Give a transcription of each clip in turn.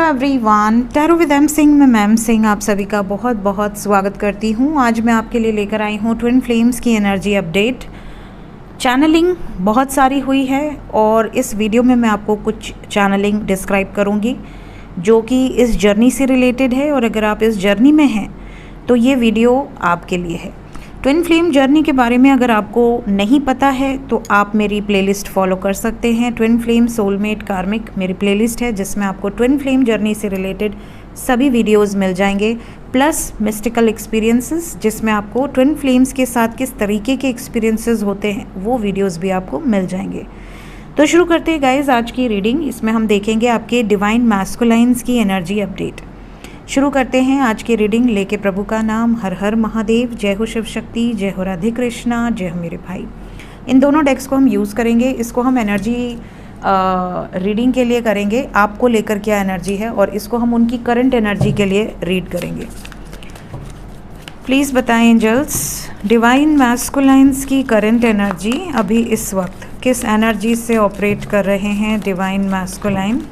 Everyone, tarot with M Singh में ma'am Singh आप सभी का बहुत बहुत स्वागत करती हूँ। आज मैं आपके लिए लेकर आई हूँ ट्विन फ्लेम्स की एनर्जी अपडेट। चैनलिंग बहुत सारी हुई है और इस वीडियो में मैं आपको कुछ चैनलिंग डिस्क्राइब करूँगी जो कि इस जर्नी से रिलेटेड है, और अगर आप इस जर्नी में हैं तो ये वीडियो आपके लिए है। ट्विन फ्लेम जर्नी के बारे में अगर आपको नहीं पता है तो आप मेरी प्लेलिस्ट फॉलो कर सकते हैं। ट्विन फ्लेम सोलमेट कार्मिक मेरी प्लेलिस्ट है जिसमें आपको ट्विन फ्लेम जर्नी से रिलेटेड सभी वीडियोस मिल जाएंगे, प्लस मिस्टिकल एक्सपीरियंसेस जिसमें आपको ट्विन फ्लेम्स के साथ किस तरीके के एक्सपीरियंसेस होते हैं वो वीडियोस भी आपको मिल जाएंगे। तो शुरू करते हैं गाइज आज की रीडिंग। इसमें हम देखेंगे आपके डिवाइन मैस्कुलाइंस की एनर्जी अपडेट। शुरू करते हैं आज की रीडिंग लेके प्रभु का नाम। हर हर महादेव, जय हो शिव शक्ति, जय हो राधे कृष्णा, जय हो मेरे भाई। इन दोनों डेक्स को हम यूज़ करेंगे। इसको हम एनर्जी रीडिंग के लिए करेंगे, आपको लेकर क्या एनर्जी है, और इसको हम उनकी करंट एनर्जी के लिए रीड करेंगे। प्लीज़ बताएं एंजल्स, डिवाइन मैस्कुलाइंस की करंट एनर्जी अभी इस वक्त किस एनर्जी से ऑपरेट कर रहे हैं divine masculine.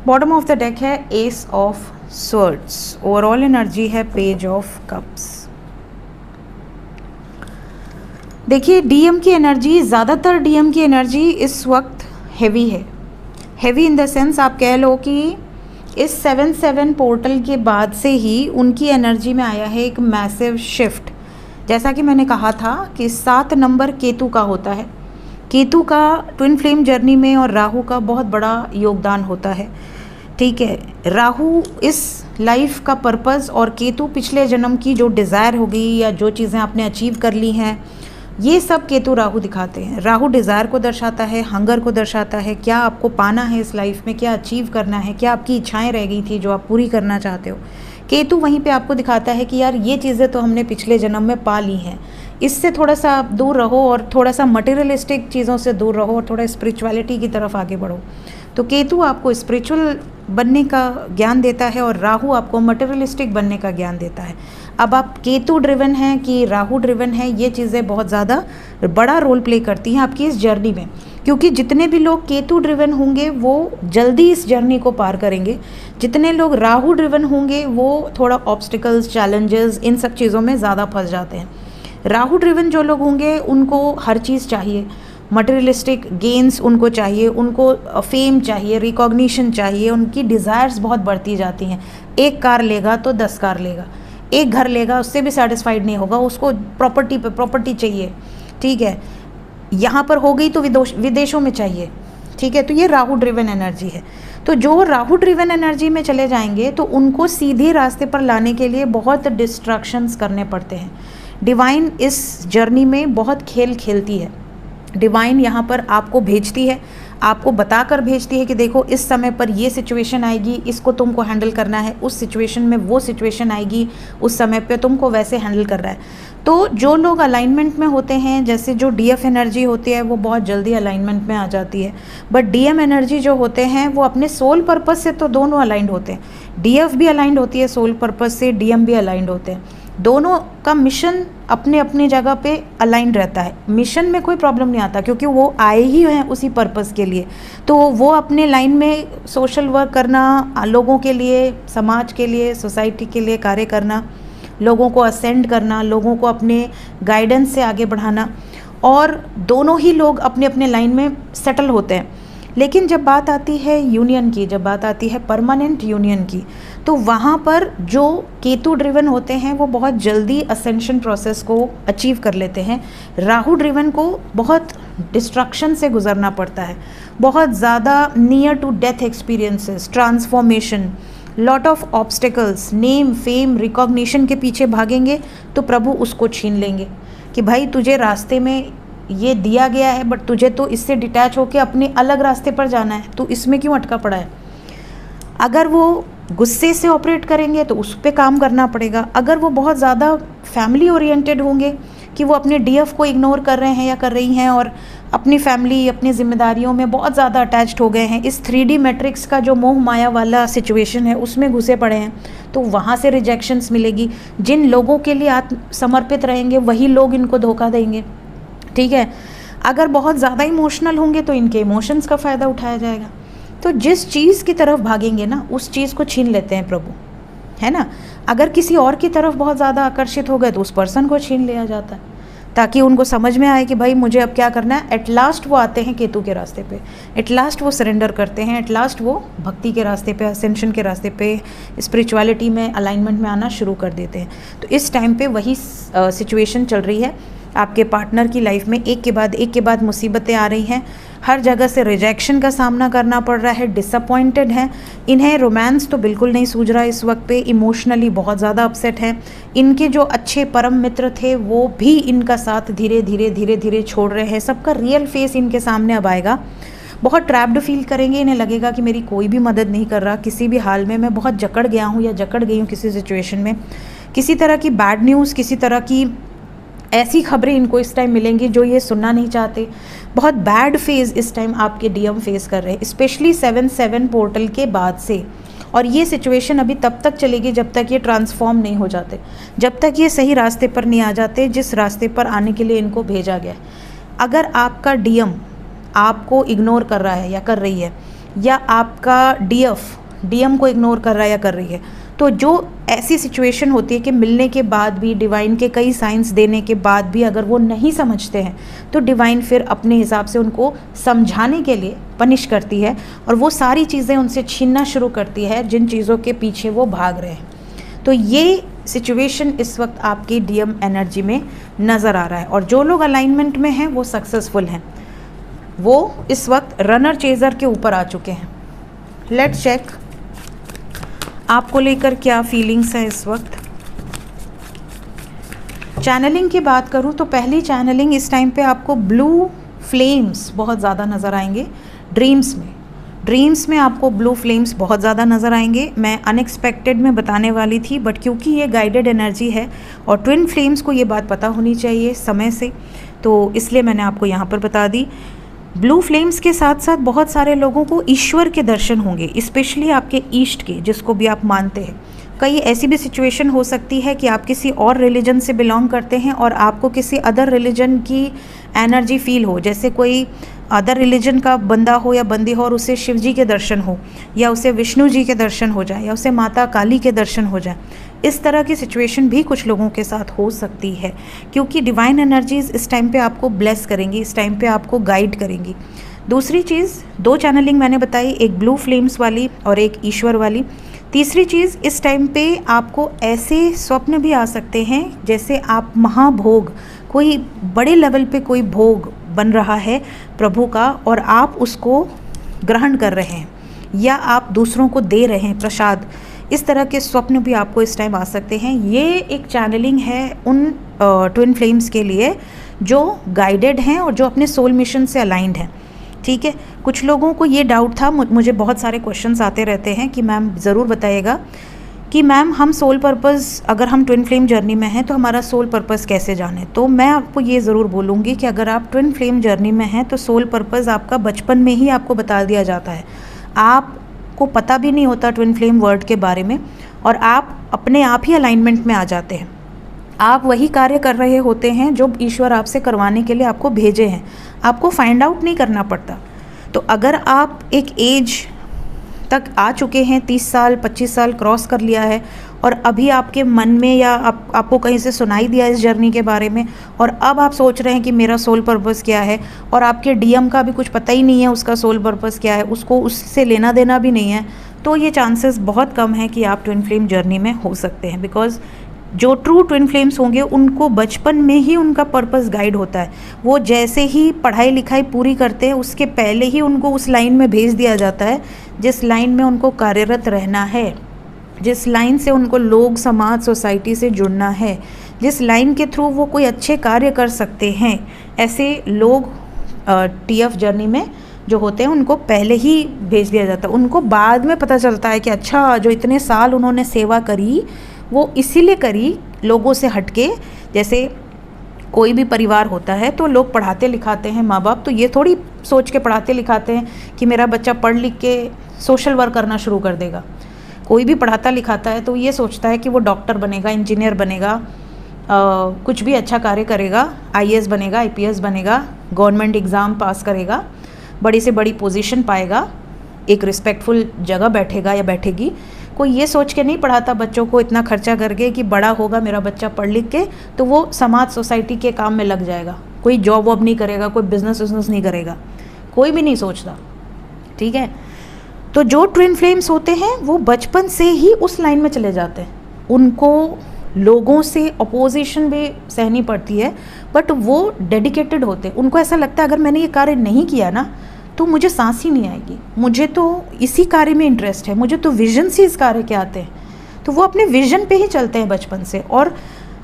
Bottom of the deck है ace of swords. Overall energy है पेज ऑफ कप्स। देखिए डीएम की एनर्जी, ज़्यादातर डीएम की एनर्जी इस वक्त हैवी है। हैवी इन द सेंस आप कह लो कि इस 7-7 पोर्टल के बाद से ही उनकी एनर्जी में आया है एक मैसिव शिफ्ट। जैसा कि मैंने कहा था कि 7 नंबर केतु का होता है। केतु का ट्विन फ्लेम जर्नी में और राहु का बहुत बड़ा योगदान होता है। ठीक है, राहु इस लाइफ का पर्पस और केतु पिछले जन्म की जो डिज़ायर होगी या जो चीज़ें आपने अचीव कर ली हैं, ये सब केतु राहु दिखाते हैं। राहु डिज़ायर को दर्शाता है, हंगर को दर्शाता है, क्या आपको पाना है इस लाइफ में, क्या अचीव करना है, क्या आपकी इच्छाएं रह गई थी जो आप पूरी करना चाहते हो। केतु वहीं पे आपको दिखाता है कि यार ये चीज़ें तो हमने पिछले जन्म में पा ली हैं, इससे थोड़ा सा आप दूर रहो और थोड़ा सा मटेरियलिस्टिक चीज़ों से दूर रहो और थोड़ा स्पिरिचुअलिटी की तरफ आगे बढ़ो। तो केतु आपको स्पिरिचुअल बनने का ज्ञान देता है और राहु आपको मटेरियलिस्टिक बनने का ज्ञान देता है। अब आप केतु ड्रिवन हैं कि राहु ड्रिवन है, ये चीज़ें बहुत ज़्यादा बड़ा रोल प्ले करती हैं आपकी इस जर्नी में, क्योंकि जितने भी लोग केतु ड्रिवन होंगे वो जल्दी इस जर्नी को पार करेंगे। जितने लोग राहु ड्रिवन होंगे वो थोड़ा ऑब्स्टिकल्स, चैलेंजेस, इन सब चीज़ों में ज़्यादा फंस जाते हैं। राहु ड्रिवन जो लोग होंगे उनको हर चीज़ चाहिए, मटेरियलिस्टिक गेन्स उनको चाहिए, उनको फेम चाहिए, रिकॉग्निशन चाहिए, उनकी डिज़ायर्स बहुत बढ़ती जाती हैं। एक कार लेगा तो 10 कार लेगा, एक घर लेगा उससे भी सेटिस्फाइड नहीं होगा, उसको प्रॉपर्टी पे प्रॉपर्टी चाहिए। ठीक है, यहाँ पर हो गई तो विदेशों में चाहिए। ठीक है, तो ये राहु ड्रिवन एनर्जी है। तो जो राहु ड्रिवन एनर्जी में चले जाएंगे तो उनको सीधे रास्ते पर लाने के लिए बहुत डिस्ट्रैक्शंस करने पड़ते हैं। डिवाइन इस जर्नी में बहुत खेल खेलती है। डिवाइन यहाँ पर आपको भेजती है, आपको बताकर भेजती है कि देखो इस समय पर ये सिचुएशन आएगी, इसको तुमको हैंडल करना है, उस सिचुएशन में वो सिचुएशन आएगी, उस समय पे तुमको वैसे हैंडल करना है। तो जो लोग अलाइनमेंट में होते हैं, जैसे जो डीएफ एनर्जी होती है वो बहुत जल्दी अलाइनमेंट में आ जाती है, बट डीएम एनर्जी जो होते हैं वो अपने सोल पर्पस से तो दोनों अलाइंड होते हैं। डीएफ भी अलाइंड होती है सोल पर्पस से, डीएम भी अलाइंड होते हैं। दोनों का मिशन अपने अपनी जगह पे अलाइंड रहता है। मिशन में कोई प्रॉब्लम नहीं आता क्योंकि वो आए ही हैं उसी पर्पस के लिए। तो वो अपने लाइन में सोशल वर्क करना, लोगों के लिए, समाज के लिए, सोसाइटी के लिए कार्य करना, लोगों को असेंड करना, लोगों को अपने गाइडेंस से आगे बढ़ाना, और दोनों ही लोग अपने अपने लाइन में सेटल होते हैं। लेकिन जब बात आती है यूनियन की, जब बात आती है परमानेंट यूनियन की, तो वहाँ पर जो केतु ड्रिवन होते हैं वो बहुत जल्दी असेंशन प्रोसेस को अचीव कर लेते हैं। राहु ड्रिवन को बहुत डिस्ट्रक्शन से गुजरना पड़ता है, बहुत ज़्यादा near to death experiences, transformation, lot of obstacles, name, fame, recognition के पीछे भागेंगे तो प्रभु उसको छीन लेंगे कि भाई तुझे रास्ते में ये दिया गया है बट तुझे तो इससे डिटैच होकर अपने अलग रास्ते पर जाना है, तो इसमें क्यों अटका पड़ा है। अगर वो गुस्से से ऑपरेट करेंगे तो उस पर काम करना पड़ेगा। अगर वो बहुत ज़्यादा फैमिली ओरिएंटेड होंगे कि वो अपने डीएफ को इग्नोर कर रहे हैं या कर रही हैं और अपनी फैमिली अपनी जिम्मेदारियों में बहुत ज़्यादा अटैच्ड हो गए हैं, इस 3D मैट्रिक्स का जो मोह माया वाला सिचुएशन है उसमें घुसे पड़े हैं, तो वहाँ से रिजेक्शंस मिलेगी। जिन लोगों के लिए आत्म समर्पित रहेंगे वही लोग इनको धोखा देंगे, ठीक है। अगर बहुत ज़्यादा इमोशनल होंगे तो इनके इमोशंस का फ़ायदा उठाया जाएगा। तो जिस चीज़ की तरफ भागेंगे ना उस चीज़ को छीन लेते हैं प्रभु, है ना। अगर किसी और की तरफ बहुत ज़्यादा आकर्षित हो गए तो उस पर्सन को छीन लिया जाता है, ताकि उनको समझ में आए कि भाई मुझे अब क्या करना है। एट लास्ट वो आते हैं केतु के रास्ते पे, एट लास्ट वो सरेंडर करते हैं, एट लास्ट वो भक्ति के रास्ते पे, असेंशन के रास्ते पे, स्पिरिचुअलिटी में अलाइनमेंट में आना शुरू कर देते हैं। तो इस टाइम पे वही सिचुएशन चल रही है आपके पार्टनर की लाइफ में। एक के बाद मुसीबतें आ रही हैं, हर जगह से रिजेक्शन का सामना करना पड़ रहा है, डिसअपॉइंटेड हैं। इन्हें रोमांस तो बिल्कुल नहीं सूझ रहा इस वक्त पे, इमोशनली बहुत ज़्यादा अपसेट हैं। इनके जो अच्छे परम मित्र थे वो भी इनका साथ धीरे धीरे छोड़ रहे हैं। सबका रियल फेस इनके सामने अब आएगा। बहुत ट्रैप्ड फील करेंगे, इन्हें लगेगा कि मेरी कोई भी मदद नहीं कर रहा, किसी भी हाल में मैं बहुत जकड़ गया हूँ या जकड़ गई हूँ किसी सिचुएशन में। किसी तरह की बैड न्यूज़, किसी तरह की ऐसी खबरें इनको इस टाइम मिलेंगी जो ये सुनना नहीं चाहते। बहुत बैड फेज़ इस टाइम आपके डीएम फेस कर रहे हैं, स्पेशली 7/7 पोर्टल के बाद से। और ये सिचुएशन अभी तब तक चलेगी जब तक ये ट्रांसफॉर्म नहीं हो जाते, जब तक ये सही रास्ते पर नहीं आ जाते जिस रास्ते पर आने के लिए इनको भेजा गया है। अगर आपका डीएम आपको इग्नोर कर रहा है या कर रही है, या आपका डीएम को इग्नोर कर रहा है या कर रही है, तो जो ऐसी सिचुएशन होती है कि मिलने के बाद भी, डिवाइन के कई साइंस देने के बाद भी अगर वो नहीं समझते हैं तो डिवाइन फिर अपने हिसाब से उनको समझाने के लिए पनिश करती है और वो सारी चीज़ें उनसे छीनना शुरू करती है जिन चीज़ों के पीछे वो भाग रहे हैं। तो ये सिचुएशन इस वक्त आपकी डीएम एनर्जी में नज़र आ रहा है। और जो लोग अलाइनमेंट में हैं वो सक्सेसफुल हैं, वो इस वक्त रनर चेज़र के ऊपर आ चुके हैं। लेट्स चेक आपको लेकर क्या फीलिंग्स है इस वक्त। चैनलिंग की बात करूं तो पहली चैनलिंग इस टाइम पे आपको ब्लू फ्लेम्स बहुत ज़्यादा नज़र आएंगे। ड्रीम्स में आपको ब्लू फ्लेम्स बहुत ज़्यादा नज़र आएंगे। मैं अनएक्सपेक्टेड में बताने वाली थी बट क्योंकि ये गाइडेड एनर्जी है और ट्विन फ्लेम्स को ये बात पता होनी चाहिए समय से, तो इसलिए मैंने आपको यहाँ पर बता दी। ब्लू फ्लेम्स के साथ साथ बहुत सारे लोगों को ईश्वर के दर्शन होंगे, स्पेशली आपके ईष्ट के, जिसको भी आप मानते हैं। कई ऐसी भी सिचुएशन हो सकती है कि आप किसी और रिलीजन से बिलोंग करते हैं और आपको किसी अदर रिलीजन की एनर्जी फील हो, जैसे कोई अदर रिलीजन का बंदा हो या बंदी हो और उसे शिव जी के दर्शन हो, या उसे विष्णु जी के दर्शन हो जाए, या उसे माता काली के दर्शन हो जाए। इस तरह की सिचुएशन भी कुछ लोगों के साथ हो सकती है, क्योंकि डिवाइन एनर्जीज इस टाइम पे आपको ब्लेस करेंगी, इस टाइम पे आपको गाइड करेंगी। दूसरी चीज़, 2 चैनलिंग मैंने बताई, एक ब्लू फ्लेम्स वाली और एक ईश्वर वाली। तीसरी चीज़, इस टाइम पे आपको ऐसे स्वप्न भी आ सकते हैं जैसे आप महाभोग, कोई बड़े लेवल पे कोई भोग बन रहा है प्रभु का और आप उसको ग्रहण कर रहे हैं या आप दूसरों को दे रहे हैं प्रसाद। इस तरह के स्वप्न भी आपको इस टाइम आ सकते हैं। ये एक चैनलिंग है उन ट्विन फ्लेम्स के लिए जो गाइडेड हैं और जो अपने सोल मिशन से अलाइंड हैं, ठीक है। कुछ लोगों को ये डाउट था, मुझे बहुत सारे क्वेश्चंस आते रहते हैं कि मैम ज़रूर बताइएगा कि मैम हम सोल पर्पस, अगर हम ट्विन फ्लेम जर्नी में हैं तो हमारा सोल पर्पस कैसे जाने। तो मैं आपको ये ज़रूर बोलूँगी कि अगर आप ट्विन फ्लेम जर्नी में हैं तो सोल पर्पस आपका बचपन में ही आपको बता दिया जाता है। आपको पता भी नहीं होता ट्विन फ्लेम वर्ड के बारे में और आप अपने आप ही अलाइनमेंट में आ जाते हैं। आप वही कार्य कर रहे होते हैं जो ईश्वर आपसे करवाने के लिए आपको भेजे हैं, आपको फाइंड आउट नहीं करना पड़ता। तो अगर आप एक एज तक आ चुके हैं, 30 साल 25 साल क्रॉस कर लिया है और अभी आपके मन में या आपको कहीं से सुनाई दिया इस जर्नी के बारे में और अब आप सोच रहे हैं कि मेरा सोल पर्पस क्या है, और आपके डीएम का भी कुछ पता ही नहीं है उसका सोल पर्पस क्या है, उसको उससे लेना देना भी नहीं है, तो ये चांसेस बहुत कम है कि आप ट्विन फ्लेम जर्नी में हो सकते हैं। बिकॉज जो ट्रू ट्विन फ्लेम्स होंगे उनको बचपन में ही उनका पर्पस गाइड होता है। वो जैसे ही पढ़ाई लिखाई पूरी करते हैं उसके पहले ही उनको उस लाइन में भेज दिया जाता है जिस लाइन में उनको कार्यरत रहना है, जिस लाइन से उनको लोग, समाज, सोसाइटी से जुड़ना है, जिस लाइन के थ्रू वो कोई अच्छे कार्य कर सकते हैं, ऐसे लोग TF जर्नी में जो होते हैं उनको पहले ही भेज दिया जाता है। उनको बाद में पता चलता है कि अच्छा, जो इतने साल उन्होंने सेवा करी वो इसीलिए करी लोगों से हटके। जैसे कोई भी परिवार होता है तो लोग पढ़ाते लिखाते हैं, माँ बाप तो ये थोड़ी सोच के पढ़ाते लिखाते हैं कि मेरा बच्चा पढ़ लिख के सोशल वर्क करना शुरू कर देगा। कोई भी पढ़ाता लिखाता है तो ये सोचता है कि वो डॉक्टर बनेगा, इंजीनियर बनेगा, कुछ भी अच्छा कार्य करेगा, IAS बनेगा, IPS बनेगा, गवर्नमेंट एग्ज़ाम पास करेगा, बड़ी से बड़ी पोजीशन पाएगा, एक रिस्पेक्टफुल जगह बैठेगा या बैठेगी। कोई ये सोच के नहीं पढ़ाता बच्चों को इतना खर्चा करके कि बड़ा होगा मेरा बच्चा पढ़ लिख के तो वो समाज सोसाइटी के काम में लग जाएगा, कोई जॉब वॉब नहीं करेगा, कोई बिजनेस नहीं करेगा, कोई भी नहीं सोचता। ठीक है, तो जो ट्विन फ्लेम्स होते हैं वो बचपन से ही उस लाइन में चले जाते हैं। उनको लोगों से अपोजिशन भी सहनी पड़ती है, बट वो डेडिकेटेड होते हैं। उनको ऐसा लगता है अगर मैंने ये कार्य नहीं किया ना तो मुझे सांस ही नहीं आएगी, मुझे तो इसी कार्य में इंटरेस्ट है, मुझे तो विजन से इस कार्य के आते हैं। तो वो अपने विजन पे ही चलते हैं बचपन से। और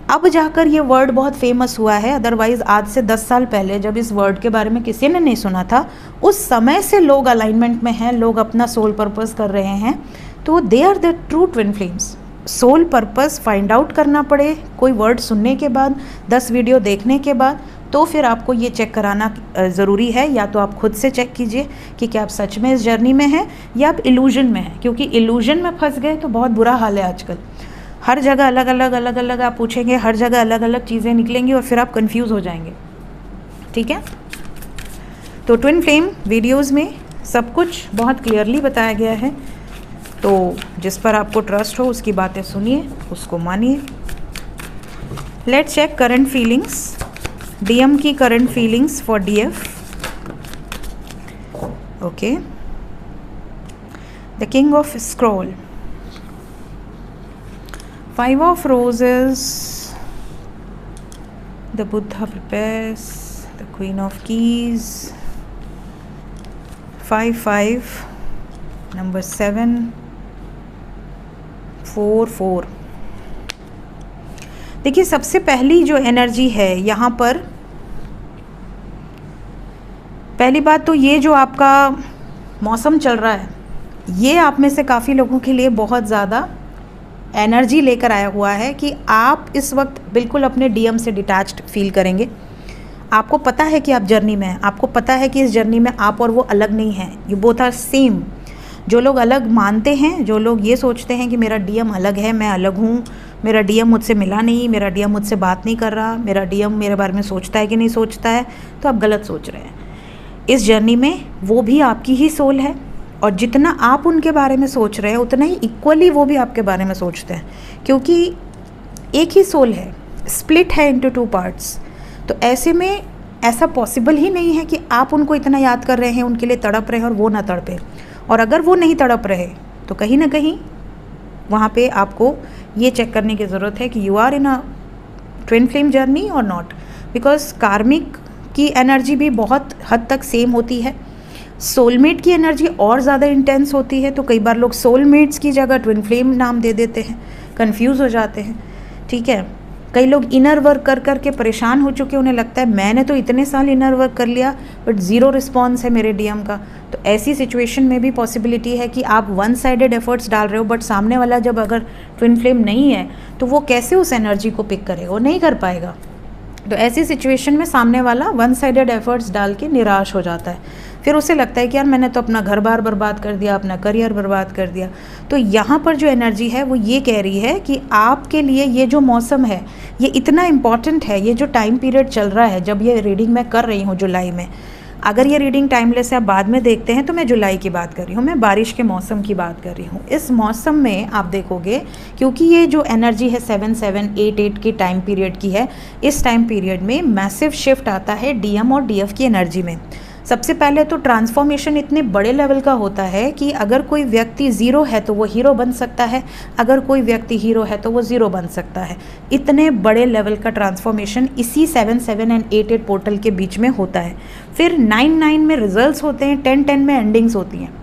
अब जाकर ये वर्ड बहुत फेमस हुआ है, अदरवाइज़ आज से 10 साल पहले जब इस वर्ड के बारे में किसी ने नहीं सुना था, उस समय से लोग अलाइनमेंट में हैं, लोग अपना सोल पर्पस कर रहे हैं। तो they are the true twin flames. Soul purpose find out करना पड़े कोई वर्ड सुनने के बाद, 10 वीडियो देखने के बाद, तो फिर आपको ये चेक कराना ज़रूरी है। या तो आप खुद से चेक कीजिए कि क्या आप सच में इस जर्नी में हैं या आप इल्यूजन में हैं, क्योंकि इल्यूजन में फंस गए तो बहुत बुरा हाल है आजकल। हर जगह अलग अलग आप पूछेंगे, हर जगह अलग अलग चीज़ें निकलेंगी और फिर आप कंफ्यूज हो जाएंगे। ठीक है, तो ट्विन फ्लेम वीडियोस में सब कुछ बहुत क्लियरली बताया गया है, तो जिस पर आपको ट्रस्ट हो उसकी बातें सुनिए, उसको मानिए। Let's check current feelings, DM की current feelings for DF। Okay, the king of scroll, 5 of roses, the Buddha prepares, the Queen of keys, 5 number 7 4 देखिए, सबसे पहली जो एनर्जी है यहाँ पर, पहली बात तो ये जो आपका मौसम चल रहा है ये आप में से काफ़ी लोगों के लिए बहुत ज़्यादा एनर्जी लेकर आया हुआ है कि आप इस वक्त बिल्कुल अपने DM से डिटैच्ड फील करेंगे। आपको पता है कि आप जर्नी में हैं, आपको पता है कि इस जर्नी में आप और वो अलग नहीं हैं, यू बोथ आर सेम। जो लोग अलग मानते हैं, जो लोग ये सोचते हैं कि मेरा DM अलग है, मैं अलग हूँ, मेरा DM मुझसे मिला नहीं, मेरा DM मुझसे बात नहीं कर रहा, मेरा DM मेरे बारे में सोचता है कि नहीं सोचता है, तो आप गलत सोच रहे हैं। इस जर्नी में वो भी आपकी ही सोल है, और जितना आप उनके बारे में सोच रहे हैं उतना ही इक्वली वो भी आपके बारे में सोचते हैं, क्योंकि एक ही सोल है, स्प्लिट है इनटू 2 पार्ट्स। तो ऐसे में ऐसा पॉसिबल ही नहीं है कि आप उनको इतना याद कर रहे हैं, उनके लिए तड़प रहे हैं और वो ना तड़पे। और अगर वो नहीं तड़प रहे तो कहीं ना कहीं वहाँ पे आपको ये चेक करने की ज़रूरत है कि you are in a twin flame journey और नॉट, बिकॉज कार्मिक की एनर्जी भी बहुत हद तक सेम होती है, सोलमेट की एनर्जी और ज़्यादा इंटेंस होती है। तो कई बार लोग सोलमेट्स की जगह ट्विन फ्लेम नाम दे देते हैं, कंफ्यूज हो जाते हैं। ठीक है, कई लोग इनर वर्क कर कर के परेशान हो चुके, उन्हें लगता है मैंने तो इतने साल इनर वर्क कर लिया बट ज़ीरो रिस्पॉन्स है मेरे DM का। तो ऐसी सिचुएशन में भी पॉसिबिलिटी है कि आप 1 साइडेड एफर्ट्स डाल रहे हो, बट सामने वाला जब अगर ट्विन फ्लेम नहीं है तो वो कैसे उस एनर्जी को पिक करेगा, वो नहीं कर पाएगा। तो ऐसी सिचुएशन में सामने वाला 1 साइडेड एफर्ट्स डाल के निराश हो जाता है, फिर उसे लगता है कि यार मैंने तो अपना घर बार बर्बाद कर दिया, अपना करियर बर्बाद कर दिया। तो यहाँ पर जो एनर्जी है वो ये कह रही है कि आपके लिए ये जो मौसम है ये इतना इम्पॉर्टेंट है, ये जो टाइम पीरियड चल रहा है, जब ये रीडिंग मैं कर रही हूँ जुलाई में, अगर ये रीडिंग टाइमलेस है आप बाद में देखते हैं तो मैं जुलाई की बात कर रही हूँ, मैं बारिश के मौसम की बात कर रही हूँ। इस मौसम में आप देखोगे, क्योंकि ये जो एनर्जी है 7-7-8-8 की टाइम पीरियड की है, इस टाइम पीरियड में मैसिव शिफ्ट आता है DM और DF की एनर्जी में। सबसे पहले तो ट्रांसफॉर्मेशन इतने बड़े लेवल का होता है कि अगर कोई व्यक्ति ज़ीरो है तो वो हीरो बन सकता है, अगर कोई व्यक्ति हीरो है तो वो ज़ीरो बन सकता है। इतने बड़े लेवल का ट्रांसफॉर्मेशन इसी 7-7 एंड 8-8 पोर्टल के बीच में होता है। फिर 9-9 में रिजल्ट्स होते हैं, 10-10 में एंडिंग्स होती हैं।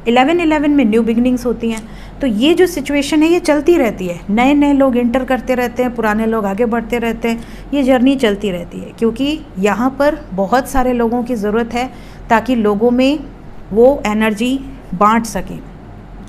11/11 में न्यू बिगनिंग्स होती हैं। तो ये जो सिचुएशन है ये चलती रहती है, नए नए लोग इंटर करते रहते हैं, पुराने लोग आगे बढ़ते रहते हैं, ये जर्नी चलती रहती है, क्योंकि यहाँ पर बहुत सारे लोगों की ज़रूरत है ताकि लोगों में वो एनर्जी बांट सकें,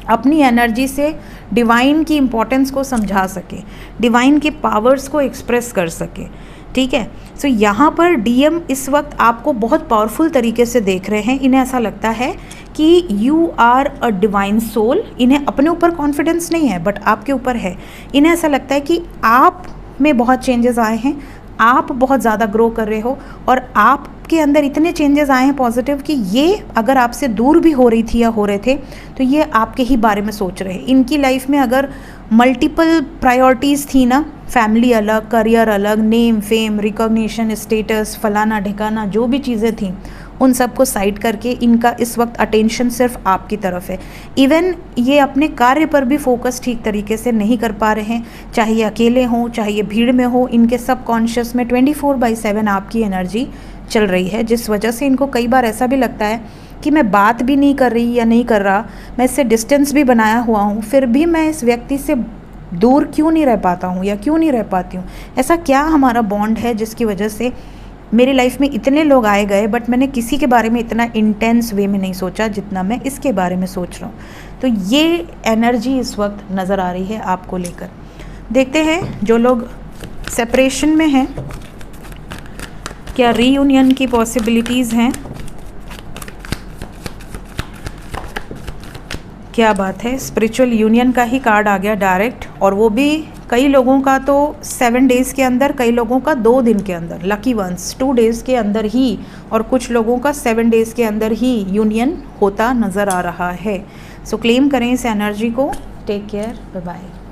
अपनी एनर्जी से डिवाइन की इम्पोर्टेंस को समझा सके, डिवाइन के पावर्स को एक्सप्रेस कर सके। ठीक है, सो यहाँ पर डीएम इस वक्त आपको बहुत पावरफुल तरीके से देख रहे हैं। इन्हें ऐसा लगता है कि you are a divine soul. इन्हें अपने ऊपर कॉन्फिडेंस नहीं है बट आपके ऊपर है। इन्हें ऐसा लगता है कि आप में बहुत चेंजेस आए हैं, आप बहुत ज़्यादा ग्रो कर रहे हो और आपके अंदर इतने चेंजेस आए हैं पॉजिटिव कि ये अगर आपसे दूर भी हो रही थी या हो रहे थे तो ये आपके ही बारे में सोच रहे हैं। इनकी लाइफ में अगर मल्टीपल प्रायोरिटीज़ थी ना, फैमिली अलग, करियर अलग, नेम फेम रिकॉग्निशन स्टेटस फलाना ढिकाना, जो भी चीज़ें थी उन सबको साइड करके इनका इस वक्त अटेंशन सिर्फ आपकी तरफ है। इवन ये अपने कार्य पर भी फोकस ठीक तरीके से नहीं कर पा रहे हैं, चाहे ये अकेले हों चाहे ये भीड़ में हो, इनके सब कॉन्शियस में 24/7 आपकी एनर्जी चल रही है, जिस वजह से इनको कई बार ऐसा भी लगता है कि मैं बात भी नहीं कर रही या नहीं कर रहा, मैं इससे डिस्टेंस भी बनाया हुआ हूँ, फिर भी मैं इस व्यक्ति से दूर क्यों नहीं रह पाता हूँ या क्यों नहीं रह पाती हूँ। ऐसा क्या हमारा बॉन्ड है जिसकी वजह से मेरी लाइफ में इतने लोग आए गए बट मैंने किसी के बारे में इतना इंटेंस वे में नहीं सोचा जितना मैं इसके बारे में सोच रहा हूँ। तो ये एनर्जी इस वक्त नज़र आ रही है आपको लेकर। देखते हैं जो लोग सेपरेशन में हैं क्या रीयूनियन की पॉसिबिलिटीज़ हैं। क्या बात है, स्पिरिचुअल यूनियन का ही कार्ड आ गया डायरेक्ट, और वो भी कई लोगों का तो 7 डेज़ के अंदर, कई लोगों का 2 दिन के अंदर, लकी वंस 2 डेज़ के अंदर ही, और कुछ लोगों का 7 डेज़ के अंदर ही यूनियन होता नज़र आ रहा है। सो क्लेम करें इस एनर्जी को। Take care, bye bye.